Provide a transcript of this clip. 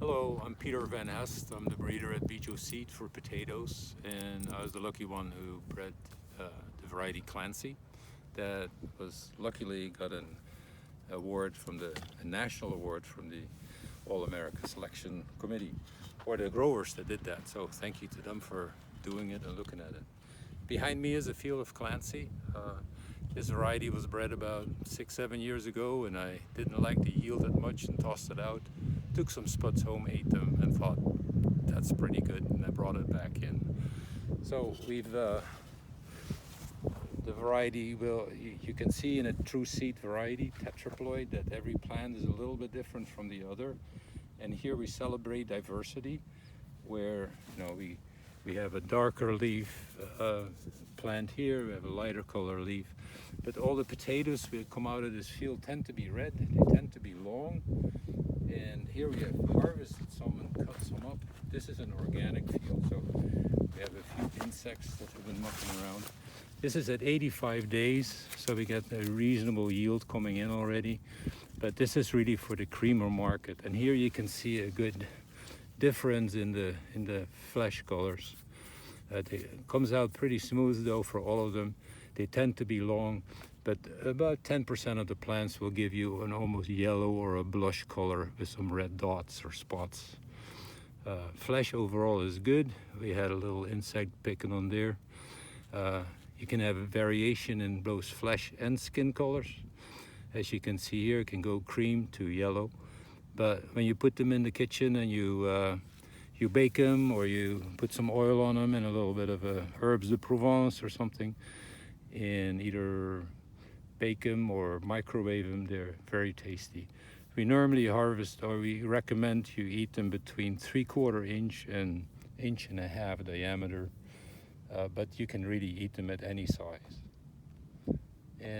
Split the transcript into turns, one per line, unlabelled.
Hello, I'm Peter Van Hest. I'm the breeder at Bejo Seeds for potatoes, and I was the lucky one who bred the variety Clancy that was luckily got an award from a national award from the All-America Selection Committee, or the growers that did that. So thank you to them for doing it and looking at it. Behind me is a field of Clancy. This variety was bred about 6-7 years ago, and I didn't like the yield that much and tossed it out. Took some spuds home, ate them, and thought that's pretty good, and I brought it back in. So we've the variety you can see in a true seed variety tetraploid that every plant is a little bit different from the other, and here we celebrate diversity, where we have a darker leaf plant here, we have a lighter color leaf, but all the potatoes that come out of this field tend to be red, they tend to be long, and here we have harvested some and cut some up. This is an organic field, so we have a few insects that have been mucking around. This is at 85 days, so we get a reasonable yield coming in already, but this is really for the creamer market, and here you can see a good difference in the flesh colors. It comes out pretty smooth though for all of them. They tend to be long, but about 10% of the plants will give you an almost yellow or a blush color with some red dots or spots. Flesh overall is good. We had a little insect picking on there. You can have a variation in both flesh and skin colors. As you can see here, it can go cream to yellow. But when you put them in the kitchen and you bake them, or you put some oil on them and a little bit of herbs de Provence or something, and either bake them or microwave them, they're very tasty. We normally harvest, or we recommend you eat them between 3/4 inch and 1.5 inch diameter, but you can really eat them at any size.